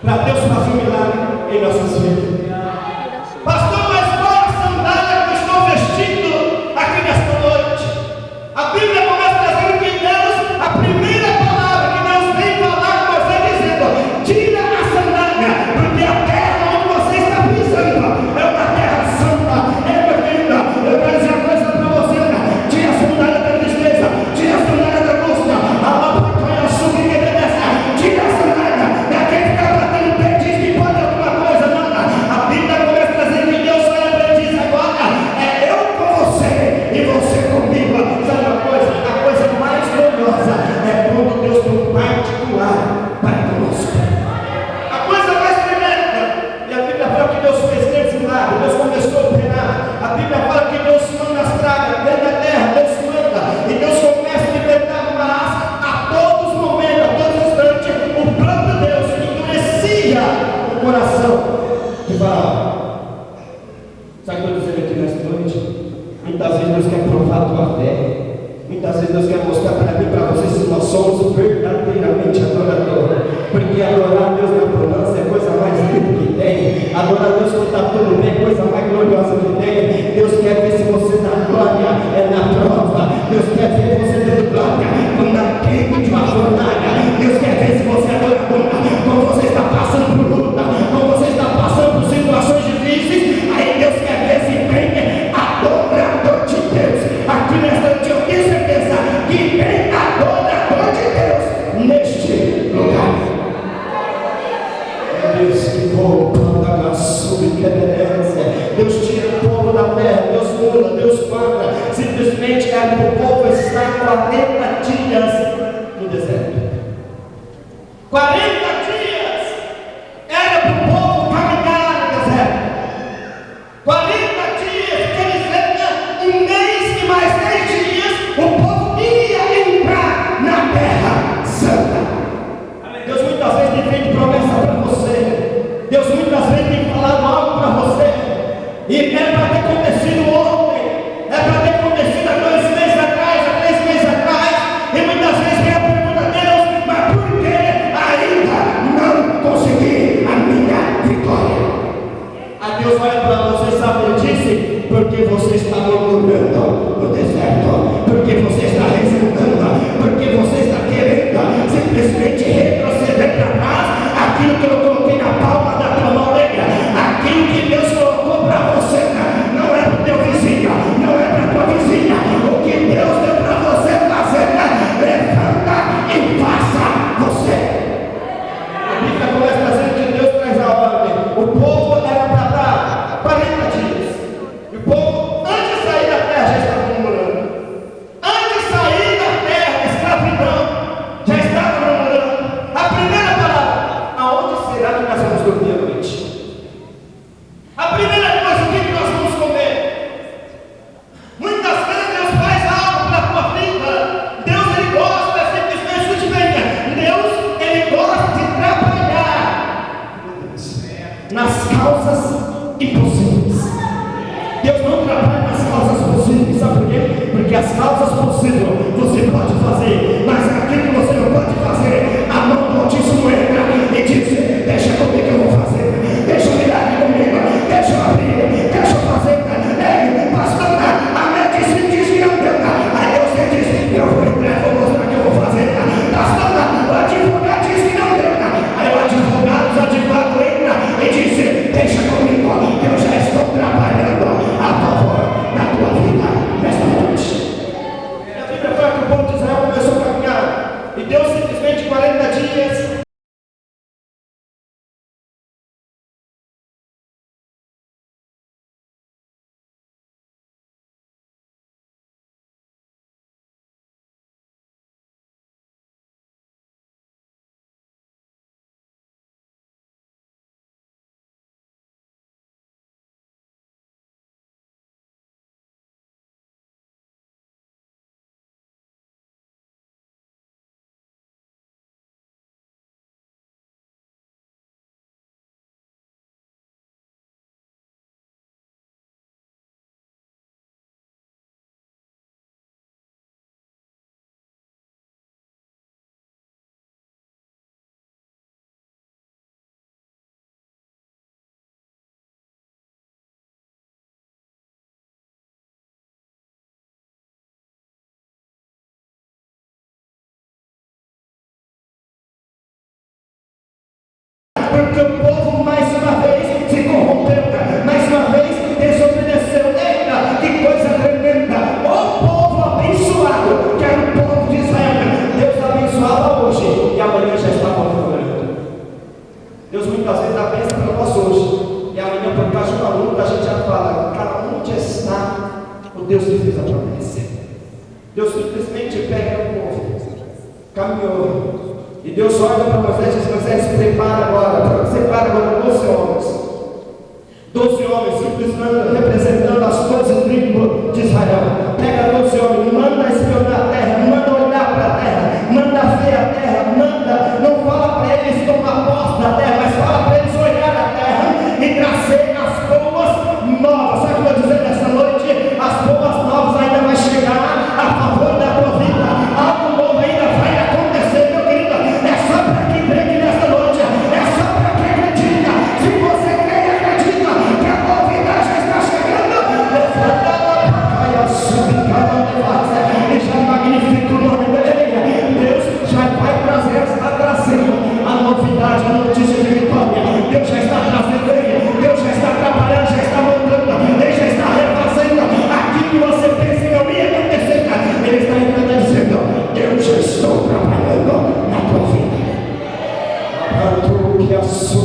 para Deus fazer um milagre em nossas vidas. Pastor, mas qual a sandália que eu estou vestindo aqui nesta noite? A Bíblia começa dizendo que Deus, a primeira palavra que Deus vem falar com você dizendo: tira a sandália, porque a terra onde você está pisando é uma terra santa. Meu querido, eu quero dizer uma coisa para você: tira a sandália da tristeza, tira a sandália da angústia, a lapanha subir que desce, tira a sandália daquele que está batendo pé, diz que pode alguma coisa, nada. A Bíblia começa dizendo que Deus olha para ele e diz: agora é eu com você e você comigo. Sabe uma coisa? A coisa mais gloriosa é quando Deus tem um particular para conosco. A coisa mais tremenda, e a Bíblia fala que Deus fez grandes milagres, Deus começou a operar. A Bíblia fala que Deus manda as pragas dentro da terra, Deus manda, e Deus começa a libertar, mas a todos os momentos, a todos os instantes, o próprio Deus endurecia o coração de Balaão. Sabe o que eu estou dizendo aqui nesta noite? Muitas vezes Deus quer provar a tua fé. Muitas vezes Deus quer mostrar para mim e para você se nós somos verdadeiramente adoradores. Porque adorar a Deus na bonança é a coisa mais linda que tem. Adorar a Deus quando está tudo bem é a coisa mais gloriosa que tem. Deus quer ver se você dá glória é na prova. Deus quer ver você dando glória quando dá tempo de uma fornalha. Deus quer ver se você adora quando você está passando por luta, quando você está passando por situações difíceis. Aí Deus quer ver se tem adorador de Deus. Aqui nesta noite eu tenho certeza que tem adorador de Deus neste lugar. Deus que volta da sua querência. Deus tira o povo da terra, Deus muda, Deus quadra. Simplesmente é para o povo estar 40 dias no deserto. 40 dias era para o povo caminhar no deserto. 40 dias, quer dizer, um mês e mais 10 dias, o povo ia entrar na terra santa. Deus muitas vezes tem feito promessa para você. Deus muitas vezes tem falado algo para você. E é para ter acontecido ontem, é para ter acontecido há 2 meses atrás, há 3 meses atrás. E muitas vezes vem a pergunta: Deus, mas por que ainda não consegui a minha vitória? A Deus olha para você, sabe, ele disse: porque você está murmurando no deserto, porque você está resmungando, porque você está querendo simplesmente retroceder para trás aquilo que eu coloquei na palma da tua mão, aquilo que Deus colocou para você, não é para o teu vizinho, não é para a tua vizinha. O que Deus deu para você fazer, levanta e faça você. A Bíblia começa dizendo que Deus traz a ordem. O povo era para dar 40 dias. E o povo, antes de sair da terra, já estava murmurando. Antes de sair da terra, escravidão, já estava murmurando. A primeira palavra: aonde porque o povo mais uma vez se corrompeu, mais uma vez desobedeceu. Eita, que coisa tremenda! O povo abençoado, que era o povo de Israel, Deus abençoava hoje e amanhã já está configurando. Deus muitas vezes abençoa para nós hoje e amanhã, por causa de uma luta, a gente já fala: cara, onde está o Deus que fez a promessa? Deus simplesmente pega o povo, caminhou, e Deus olha para Moisés e diz: Moisés, prepara agora 12 homens. 12 homens simplesmente representando as 12 tribos de Israel. Pega 12 homens, manda espionar a terra, manda olhar para a terra, manda ver a terra, manda, não fala para eles tomar posse da terra, mas fala para eles olhar a terra e trazer as boas novas. Sabe o que eu vou dizer nessa noite? As boas novas ainda vai chegar a favor da tua vida. Algo novo ainda vai acontecer, meu querido. É só para quem crê nessa noite, é só para quem acredita. Se você crê e acredita que a novidade já está chegando, levanta a praia, subindo a mão e já magnifica o nome dele. Deus já vai trazer, está trazendo a novidade, a notícia de vitória. Deus já está trazendo ele, Deus já está trabalhando, já está montando, ele já está refazendo aquilo que você pensa que não ia acontecer. Ele está ainda dizendo: eu já estou trabalhando na tua vida. Que a sua